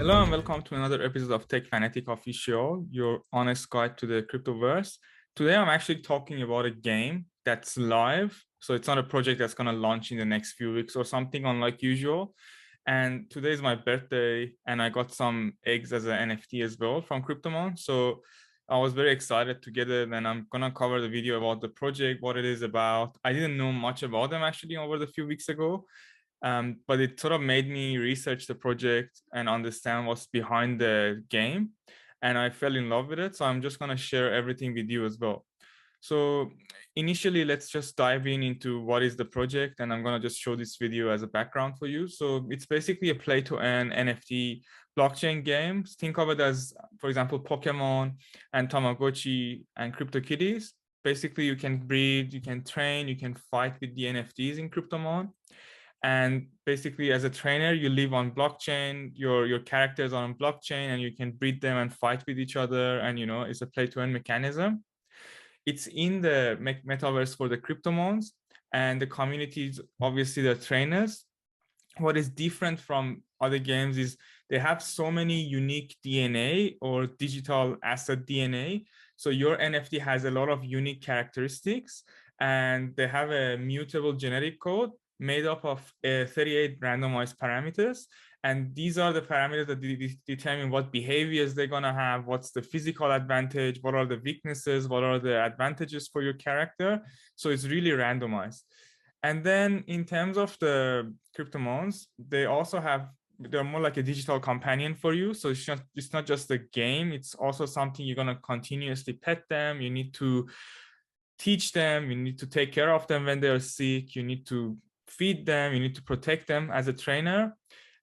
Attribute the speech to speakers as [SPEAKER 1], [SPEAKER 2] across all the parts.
[SPEAKER 1] Hello and welcome to another episode of Techfanaticofficial, your honest guide to the Cryptoverse. Today I'm actually talking about a game that's live. So it's not a project that's going to launch in the next few weeks or something unlike usual. And today is my birthday and I got some eggs as an NFT as well from Kryptomon. So I was very excited to get it and I'm going to cover the video about the project, what it is about. I didn't know much about them actually over the few weeks ago. But it sort of made me research the project and understand what's behind the game. And I fell in love with it. So I'm just going to share everything with you as well. So initially, let's just dive into what is the project. And I'm going to just show this video as a background for you. So it's basically a play to earn NFT blockchain games. Think of it as, for example, Pokemon and Tamagotchi and CryptoKitties. Basically, you can breed, you can train, you can fight with the NFTs in Kryptomon. And basically, as a trainer, you live on blockchain, your characters are on blockchain, and you can breed them and fight with each other. And, you know, it's a play to earn mechanism. It's in the metaverse for the Kryptomons, and the communities, obviously, the trainers. What is different from other games is they have so many unique DNA or digital asset DNA. So your NFT has a lot of unique characteristics, and they have a mutable genetic code made up of 38 randomized parameters. And these are the parameters that determine what behaviors they're going to have, what's the physical advantage, what are the weaknesses, what are the advantages for your character. So it's really randomized. And then in terms of the Kryptomons, they also have, they're more like a digital companion for you. So it's not just a game, it's also something you're going to continuously pet them. You need to teach them, you need to take care of them when they're sick, you need to feed them, you need to protect them as a trainer.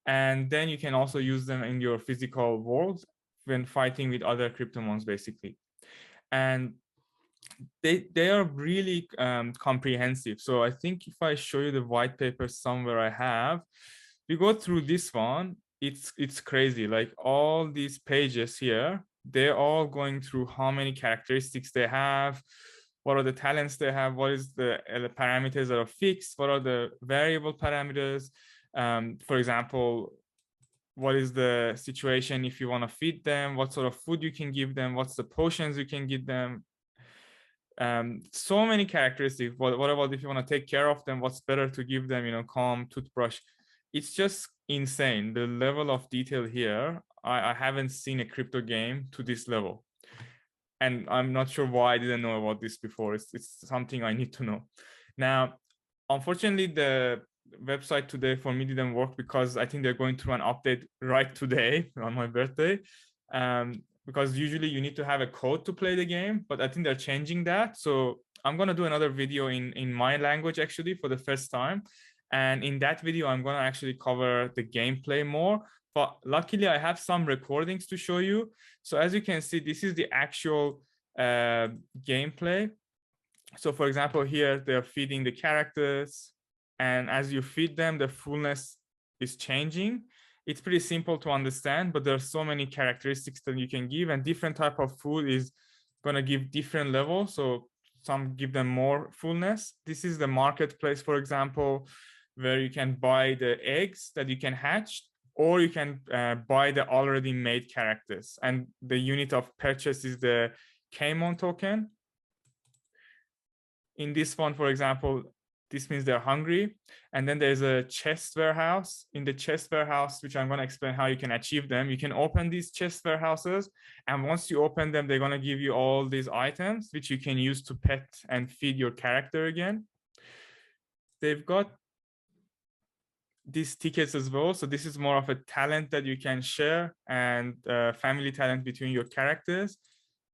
[SPEAKER 1] And then you can also use them in your physical world when fighting with other Kryptomons, basically. And they are really comprehensive. So I think if I show you the white paper somewhere I have, we go through this one, it's crazy. Like all these pages here, they're all going through how many characteristics they have, what are the talents they have, what is the parameters that are fixed, what are the variable parameters. For example, what is the situation if you want to feed them, what sort of food you can give them, what's the potions you can give them. So many characteristics. What about if you want to take care of them, what's better to give them, you know, comb, toothbrush. It's just insane. The level of detail here, I haven't seen a crypto game to this level. And I'm not sure why I didn't know about this before. It's something I need to know. Now, unfortunately, the website today for me didn't work because I think they're going through an update right today on my birthday. Because usually you need to have a code to play the game, but I think they're changing that. So I'm going to do another video in my language actually for the first time. And in that video, I'm going to actually cover the gameplay more. But luckily, I have some recordings to show you. So as you can see, this is the actual gameplay. So for example, here, they're feeding the characters. And as you feed them, the fullness is changing. It's pretty simple to understand, but there are so many characteristics that you can give, and different type of food is going to give different levels. So some give them more fullness. This is the marketplace, for example, where you can buy the eggs that you can hatch, or you can buy the already made characters. And the unit of purchase is the KMON token. In this one, for example, this means they're hungry. And then there's a chest warehouse. In the chest warehouse, which I'm going to explain how you can achieve them, you can open these chest warehouses. And once you open them, they're going to give you all these items, which you can use to pet and feed your character again. They've got these tickets as well. So this is more of a talent that you can share, and family talent between your characters.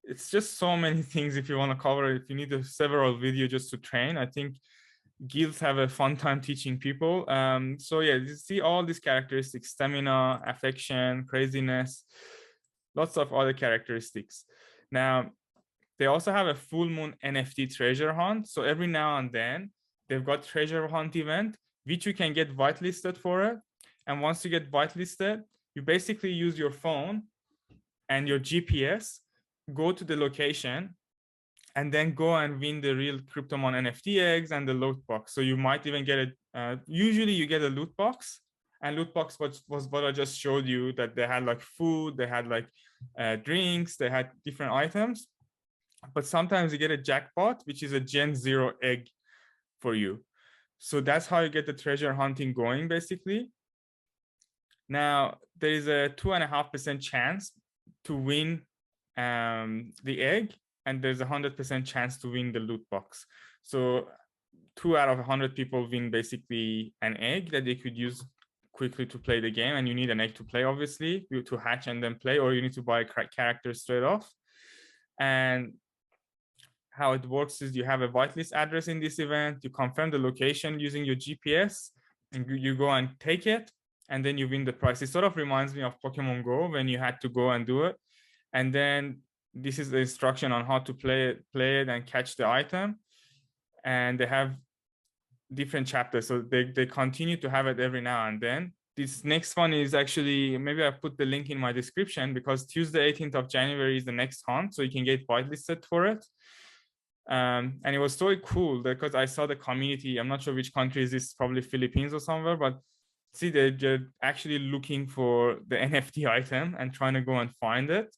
[SPEAKER 1] It's just so many things if you want to cover it. If you need several videos just to train, I think guilds have a fun time teaching people. So yeah, you see all these characteristics: stamina, affection, craziness, lots of other characteristics. Now, they also have a full moon NFT treasure hunt. So every now and then, they've got treasure hunt event, which you can get whitelisted for it. And once you get whitelisted, you basically use your phone and your GPS, go to the location, and then go and win the real Kryptomon NFT eggs and the loot box. So you might even get usually you get a loot box And loot box was what I just showed you, that they had like food, they had like drinks, they had different items. But sometimes you get a jackpot, which is a Gen 0 egg for you. So that's how you get the treasure hunting going, basically. Now, there is a 2.5% chance to win the egg, and there's 100% chance to win the loot box. So 2 out of 100 people win basically an egg that they could use quickly to play the game. And you need an egg to play, obviously, to hatch and then play, or you need to buy a character straight off. And how it works is you have a whitelist address in this event, you confirm the location using your GPS, and you go and take it, and then you win the prize. It sort of reminds me of Pokemon Go, when you had to go and do it. And then this is the instruction on how to play it and catch the item. And they have different chapters, so they continue to have it every now and then. This next one is actually, maybe I put the link in my description, because Tuesday 18th of January is the next hunt, so you can get whitelisted for it. And it was so cool because I saw the community. I'm not sure which country is this, probably Philippines or somewhere, but see, they're actually looking for the NFT item and trying to go and find it.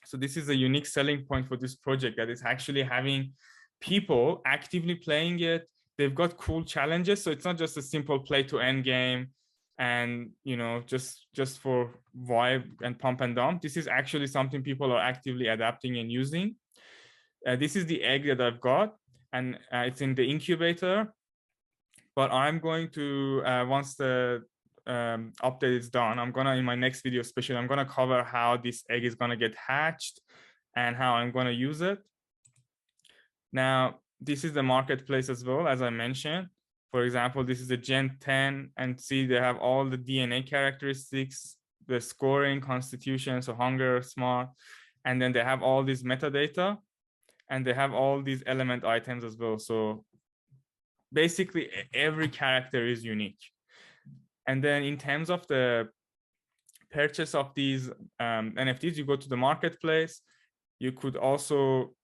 [SPEAKER 1] So this is a unique selling point for this project, that is actually having people actively playing it. They've got cool challenges, so it's not just a simple play to end game and just for vibe and pump and dump. This is actually something people are actively adapting and using. This is the egg that I've got, and it's in the incubator. But I'm going to, once the update is done, I'm gonna, in my next video especially, I'm gonna cover how this egg is gonna get hatched and how I'm gonna use it. Now, this is the marketplace as well, as I mentioned. For example, this is a Gen 10, and see, they have all the DNA characteristics, the scoring, constitution, so hunger, smart, and then they have all these metadata, and they have all these element items as well. So basically every character is unique. And then in terms of the purchase of these NFTs, you go to the marketplace. You could also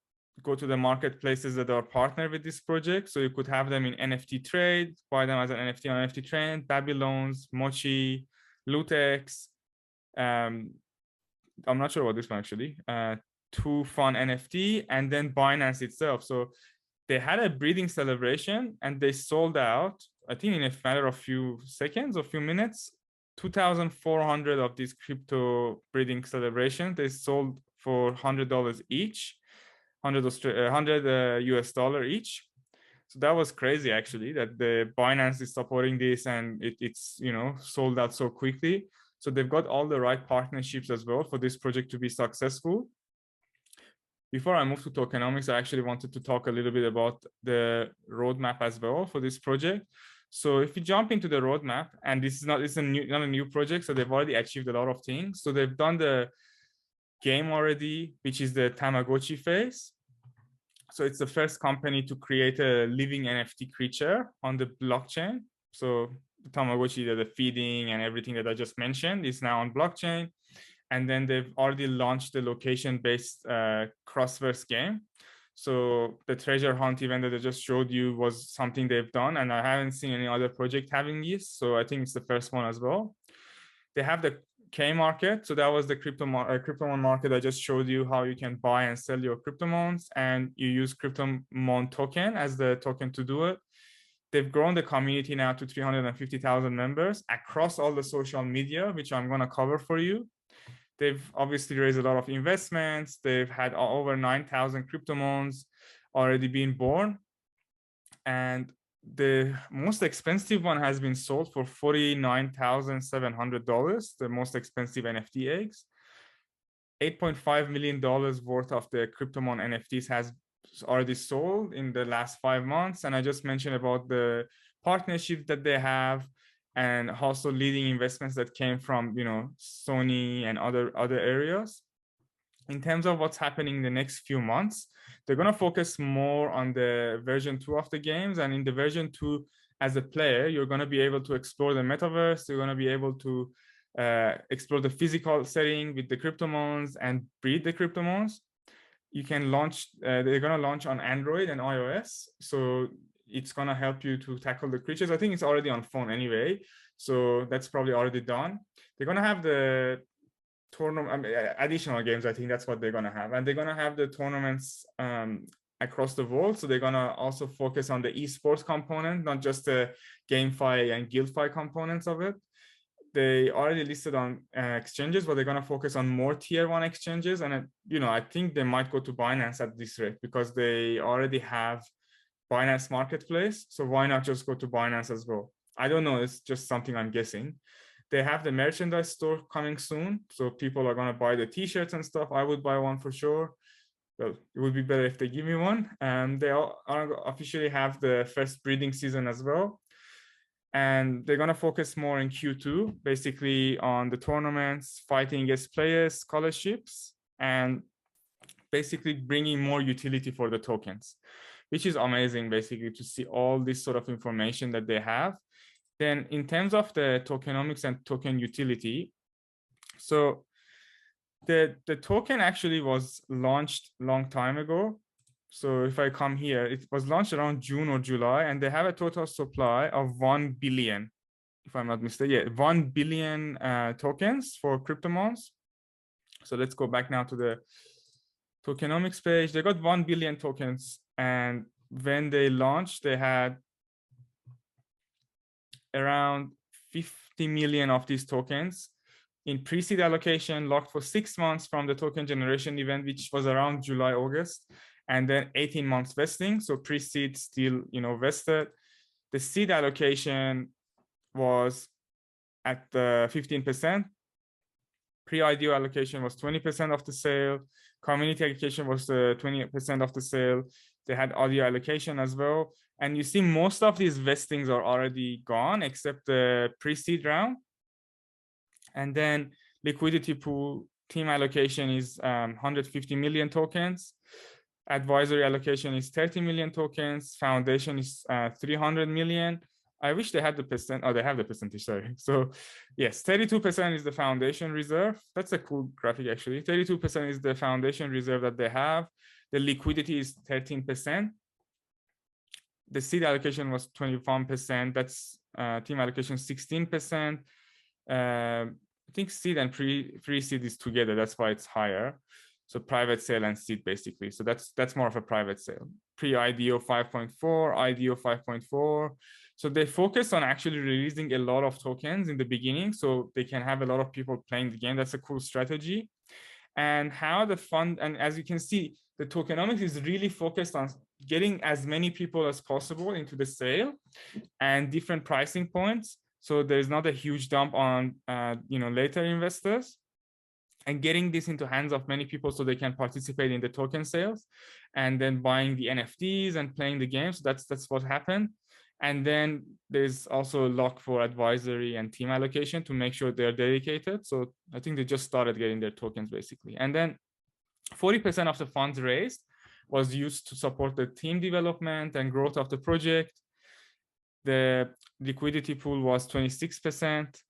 [SPEAKER 1] go to the marketplaces that are partnered with this project. So you could have them in NFT Trade, buy them as an NFT on NFT Trade, Babylons, Mochi, Lootex. I'm not sure about this one actually. Too Fun NFT, and then Binance itself. So they had a breeding celebration and they sold out, I think in a matter of few seconds or few minutes, 2,400 of these crypto breeding celebrations. They sold for $100 each, 100 US dollar each. So that was crazy actually, that the Binance is supporting this, and it's sold out so quickly. So they've got all the right partnerships as well for this project to be successful. Before I move to tokenomics, I actually wanted to talk a little bit about the roadmap as well for this project. So if you jump into the roadmap, and this is not a new project, so they've already achieved a lot of things. So they've done the game already, which is the Tamagochi phase. So it's the first company to create a living NFT creature on the blockchain. So the Tamagochi, the feeding and everything that I just mentioned, is now on blockchain. And then they've already launched the location-based Cryptoverse game. So the treasure hunt event that I just showed you was something they've done, and I haven't seen any other project having this. So I think it's the first one as well. They have the K market. So that was the Kryptomon market. I just showed you how you can buy and sell your Kryptomons, and you use Kryptomon token as the token to do it. They've grown the community now to 350,000 members across all the social media, which I'm going to cover for you. They've obviously raised a lot of investments. They've had over 9,000 Kryptomons already been born. And the most expensive one has been sold for $49,700, the most expensive NFT eggs. $8.5 million worth of the Kryptomon NFTs has already sold in the last 5 months. And I just mentioned about the partnership that they have, and also leading investments that came from Sony and other areas. In terms of what's happening in the next few months, they're going to focus more on the version 2 of the games. And in the version 2, as a player, you're going to be able to explore the metaverse. You're going to be able to explore the physical setting with the Kryptomons and breed the Kryptomons. You can launch, they're going to launch on Android and iOS. So it's going to help you to tackle the creatures. I think it's already on phone anyway. So that's probably already done. They're going to have the tournament, additional games. I think that's what they're going to have. And they're going to have the tournaments across the world. So they're going to also focus on the esports component, not just the GameFi and GuildFi components of it. They already listed on exchanges, but they're going to focus on more tier 1 exchanges. And, I think they might go to Binance at this rate because they already have Binance Marketplace. So why not just go to Binance as well? I don't know. It's just something I'm guessing. They have the merchandise store coming soon. So people are going to buy the t-shirts and stuff. I would buy one for sure. Well, it would be better if they give me one. And they officially have the first breeding season as well. And they're going to focus more in Q2, basically on the tournaments, fighting against players, scholarships, and basically bringing more utility for the tokens, which is amazing, basically, to see all this sort of information that they have. Then in terms of the tokenomics and token utility, so the token actually was launched a long time ago. So if I come here, it was launched around June or July, and they have a total supply of 1 billion, if I'm not mistaken. Yeah, 1 billion tokens for Kryptomons. So let's go back now to the tokenomics page. They got 1 billion tokens, and when they launched, they had around 50 million of these tokens in pre-seed allocation, locked for 6 months from the token generation event, which was around July, August, and then 18 months vesting. So pre-seed still, vested. The seed allocation was at the 15%. Pre-IDO allocation was 20% of the sale. Community allocation was the 20% of the sale. They had audio allocation as well. And you see most of these vestings are already gone except the pre-seed round. And then liquidity pool team allocation is 150 million tokens. Advisory allocation is 30 million tokens. Foundation is 300 million. I wish they had the percent. Oh, they have the percentage, sorry. So yes, 32% is the foundation reserve. That's a cool graphic, actually. 32% is the foundation reserve that they have. The liquidity is 13%. The seed allocation was 21%. That's team allocation 16%. I think seed and pre-seed is together. That's why it's higher. So private sale and seed, basically. So that's more of a private sale. Pre-IDO 5.4, IDO 5.4. So they focus on actually releasing a lot of tokens in the beginning, so they can have a lot of people playing the game. That's a cool strategy. And how the fund, and as you can see, the tokenomics is really focused on getting as many people as possible into the sale and different pricing points. So there's not a huge dump on, later investors, and getting this into hands of many people so they can participate in the token sales and then buying the NFTs and playing the game. So that's what happened. And then there's also a lock for advisory and team allocation to make sure they're dedicated. So I think they just started getting their tokens, basically. And then 40% of the funds raised was used to support the team development and growth of the project. The liquidity pool was 26%.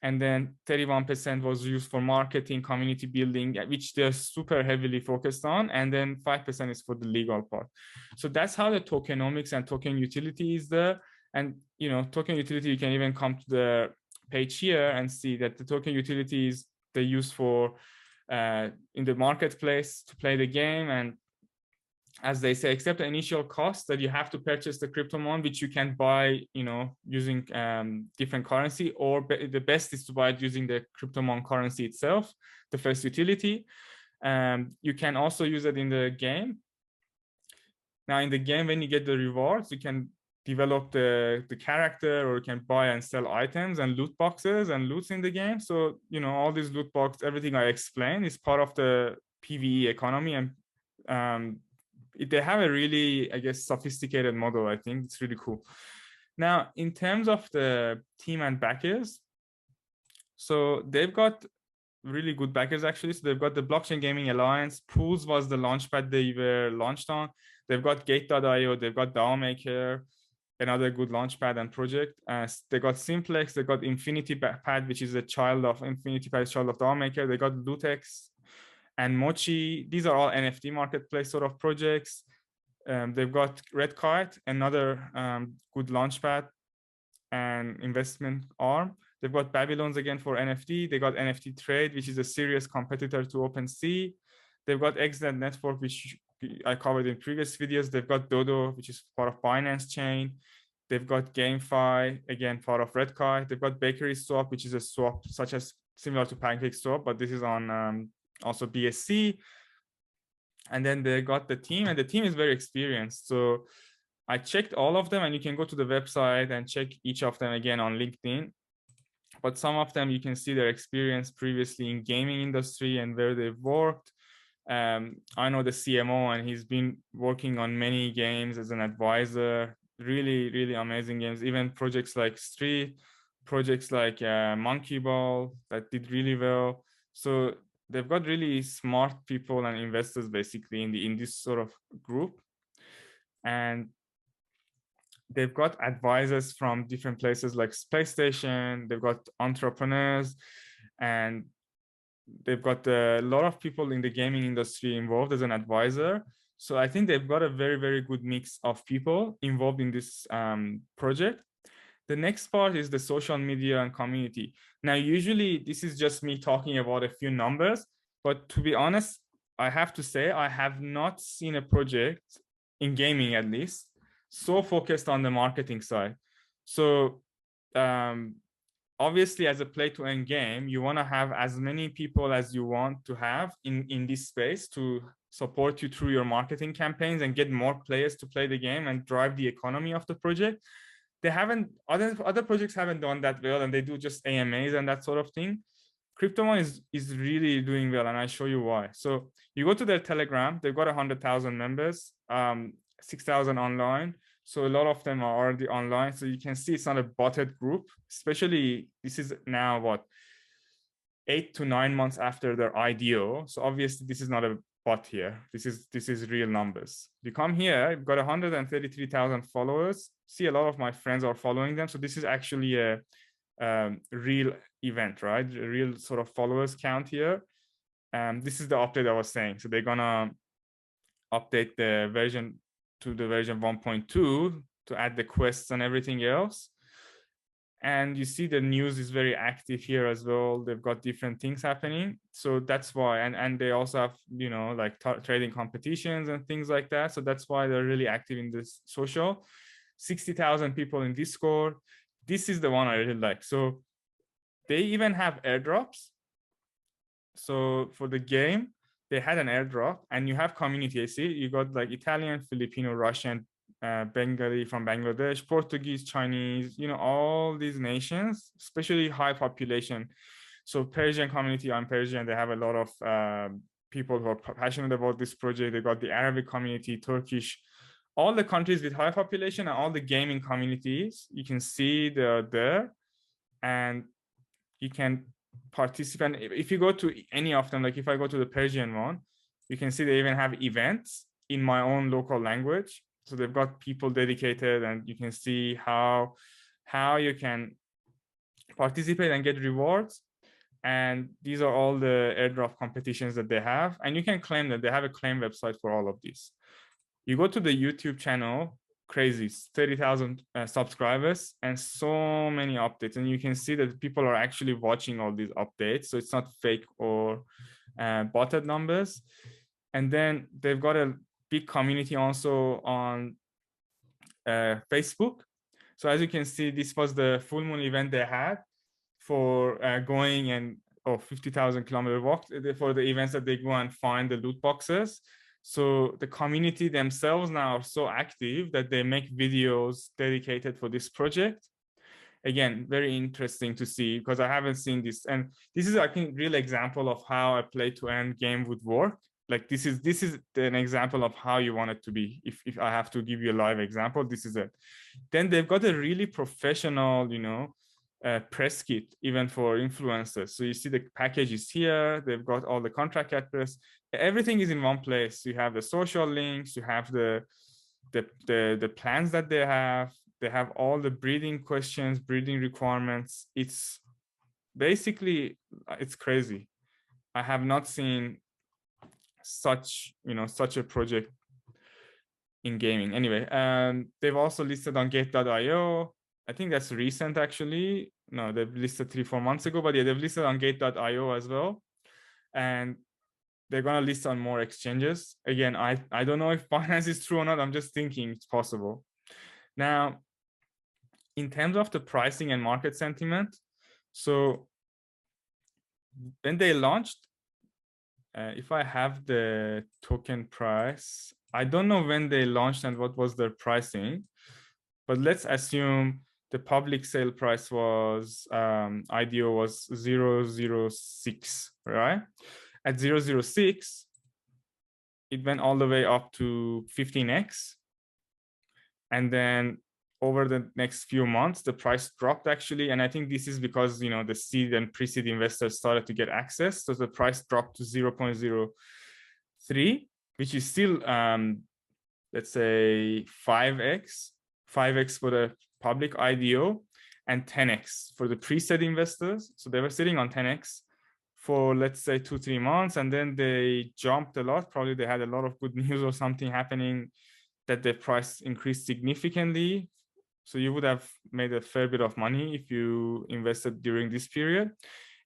[SPEAKER 1] And then 31% was used for marketing, community building, which they're super heavily focused on. And then 5% is for the legal part. So that's how the tokenomics and token utility is there. And, token utility, you can even come to the page here and see that the token utilities they use for in the marketplace to play the game. And as they say, except the initial cost that you have to purchase the Kryptomon, which you can buy, using different currency, or the best is to buy it using the Kryptomon currency itself, the first utility. You can also use it in the game. Now, in the game, when you get the rewards, you can develop the character, or you can buy and sell items and loot boxes and loots in the game. So, all these loot boxes, everything I explained is part of the PvE economy, and they have a really, I guess, sophisticated model. I think it's really cool. Now, in terms of the team and backers, so they've got really good backers, actually. So they've got the Blockchain Gaming Alliance. Poolz was the launchpad they were launched on. They've got Gate.io. They've got DAO Maker, another good launchpad and project. They got Simplex. They got Infinity Pad, which is a child of Infinity Pad, child of DAO Maker. They got Lootex and Mochi. These are all NFT Marketplace sort of projects. They've got Red Kite, another good launchpad. and investment arm. They've got Babylons again for NFT. They got NFT Trade, which is a serious competitor to OpenSea. They've got XNet Network, which I covered in previous videos. They've got Dodo, which is part of Binance Chain. They've got GameFi, again, part of Redkite. They've got Bakery Swap, which is a swap such as similar to Pancakeswap, but this is on also BSC. And then they got the team, and the team is very experienced. So I checked all of them, and you can go to the website and check each of them again on LinkedIn. But some of them, you can see their experience previously in gaming industry and where they've worked. I know the CMO, and he's been working on many games as an advisor, really, really amazing games, even projects like Street, projects like Monkey Ball that did really well. So they've got really smart people and investors basically in this sort of group. And they've got advisors from different places like Space Station, they've got entrepreneurs, and they've got a lot of people in the gaming industry involved as an advisor. So I think they've got a very, very good mix of people involved in this project. The next part is the social media and community. Now, usually this is just me talking about a few numbers, but to be honest, I have to say I have not seen a project in gaming, at least, so focused on the marketing side. So obviously, as a play-to-earn game, you want to have as many people as you want to have in this space to support you through your marketing campaigns and get more players to play the game and drive the economy of the project. They haven't, other projects haven't done that well, and they do just AMAs and that sort of thing. Kryptomon is really doing well, and I'll show you why. So you go to their Telegram, they've got 100,000 members, 6,000 online. So a lot of them are already online. So you can see it's not a botted group, especially this is now what, 8 to 9 months after their IDO. So obviously this is not a bot here. This is real numbers. You come here, you've got 133,000 followers. See, a lot of my friends are following them. So this is actually a real event, right? A real sort of followers count here. This is the update I was saying. So they're gonna update the version to the version 1.2 to add the quests and everything else. And you see the news is very active here as well. They've got different things happening. So that's why, and they also have, you know, like trading competitions and things like that. So that's why they're really active in this social. 60,000 people in Discord. This is the one I really like. So they even have airdrops. So for the game, they had an airdrop, and you have community. I see you got like Italian, Filipino, Russian, Bengali from Bangladesh, Portuguese, Chinese, you know, all these nations, especially high population. So Persian community, I'm Persian, they have a lot of people who are passionate about this project. They got the Arabic community, Turkish, all the countries with high population and all the gaming communities. You can see they're there, and you can participate. If you go to any of them, like if I go to the Persian one, you can see they even have events in my own local language. So they've got people dedicated, and you can see how you can participate and get rewards. And these are all the airdrop competitions that they have. And you can claim that they have a claim website for all of these. You go to the YouTube channel, crazy, 30,000 subscribers and so many updates. And you can see that people are actually watching all these updates. So it's not fake or botted numbers. And then they've got a big community also on Facebook. So as you can see, this was the full moon event they had for going and 50,000 kilometer walk for the events that they go and find the loot boxes. So the community themselves now are so active that they make videos dedicated for this project. Again, very interesting to see, because I haven't seen this. And this is, I think, real example of how a play to earn game would work. Like this is an example of how you want it to be. If I have to give you a live example, this is it. Then they've got a really professional, you know, press kit, even for influencers. So you see the package is here. They've got all the contract address. Everything is in one place. You have the social links. You have the plans that they have. They have all the breeding questions, breeding requirements. It's basically, it's crazy. I have not seen such a project in gaming. Anyway, they've also listed on Gate.io. I think that's recent actually. No, they've listed 3-4 months ago, but yeah, they've listed on gate.io as well. And they're gonna list on more exchanges. Again, I don't know if Binance is true or not. I'm just thinking it's possible. Now, in terms of the pricing and market sentiment, so when they launched, if I have the token price, I don't know when they launched and what was their pricing, but let's assume the public sale price was IDO was 0.06, right? At 0.06, it went all the way up to 15x. And then over the next few months, the price dropped actually. And I think this is because, you know, the seed and pre-seed investors started to get access. So the price dropped to 0.03, which is still, let's say 5x for the public IDO and 10x for the pre-seed investors. So they were sitting on 10x for, let's say 2-3 months, and then they jumped a lot. Probably they had a lot of good news or something happening that the price increased significantly. So you would have made a fair bit of money if you invested during this period.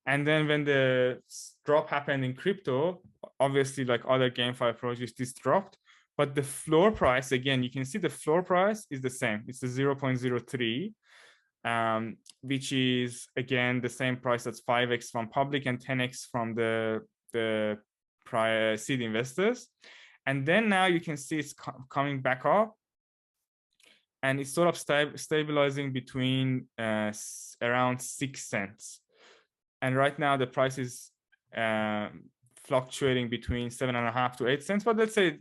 [SPEAKER 1] And then when the drop happened in crypto, obviously like other GameFi projects, this dropped. But the floor price, again, you can see the floor price is the same. It's the 0.03, which is, again, the same price that's 5x from public and 10x from the prior seed investors. And then now you can see it's coming back up, and it's sort of stabilizing between around 6 cents. And right now the price is fluctuating between 7.5 to 8 cents. But let's say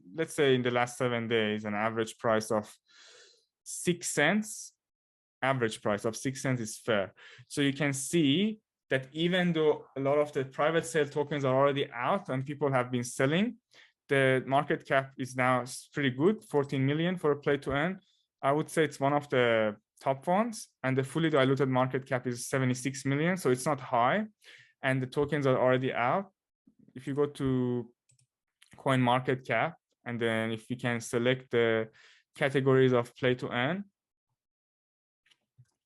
[SPEAKER 1] in the last 7 days, an average price of 6 cents, average price of 6 cents is fair. So you can see that even though a lot of the private sale tokens are already out and people have been selling, the market cap is now pretty good, 14 million for a play to earn. I would say it's one of the top ones, and the fully diluted market cap is 76 million. So it's not high, and the tokens are already out. If you go to coin market cap, and then if you can select the categories of play to earn,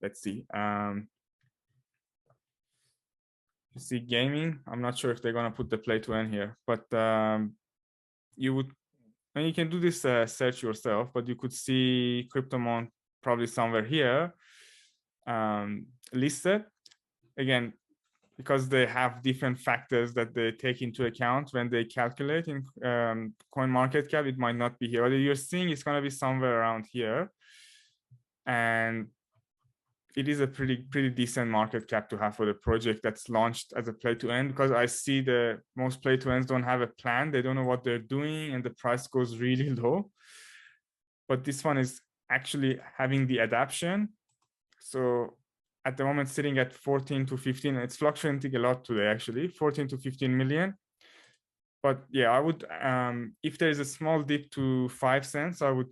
[SPEAKER 1] let's see. You see gaming. I'm not sure if they're gonna put the play to earn here, but you would, and you can do this search yourself, but you could see Kryptomon probably somewhere here listed. Again, because they have different factors that they take into account when they calculate in coin market cap, it might not be here. What you're seeing is going to be somewhere around here. And it is a pretty decent market cap to have for the project that's launched as a play to earn, because I see the most play to earns don't have a plan. They don't know what they're doing, and the price goes really low. But this one is actually having the adaption. So at the moment sitting at 14 to 15, it's fluctuating a lot today actually, 14 to 15 million. But yeah, I would, if there is a small dip to 5 cents, I would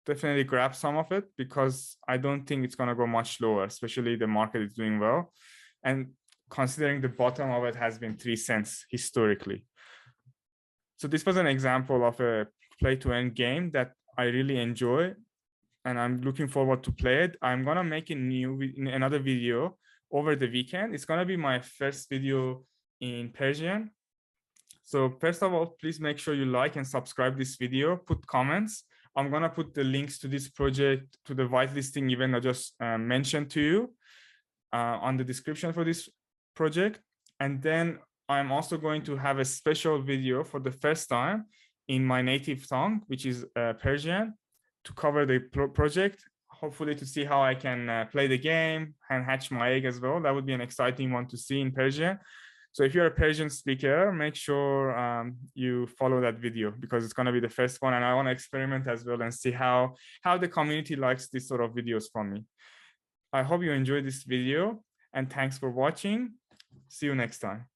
[SPEAKER 1] definitely grab some of it, because I don't think it's going to go much lower, especially the market is doing well. And considering the bottom of it has been 3 cents historically. So this was an example of a play to earn game that I really enjoy, and I'm looking forward to play it. I'm going to make another video over the weekend. It's going to be my first video in Persian. So first of all, please make sure you like and subscribe this video, put comments. I'm going to put the links to this project, to the whitelisting event I just mentioned to you on the description for this project. And then I'm also going to have a special video for the first time in my native tongue, which is Persian, to cover the project, hopefully to see how I can play the game and hatch my egg as well. That would be an exciting one to see in Persian. So if you're a Persian speaker, make sure you follow that video, because it's going to be the first one, and I want to experiment as well and see how the community likes this sort of videos from me. I hope you enjoyed this video, and thanks for watching. See you next time.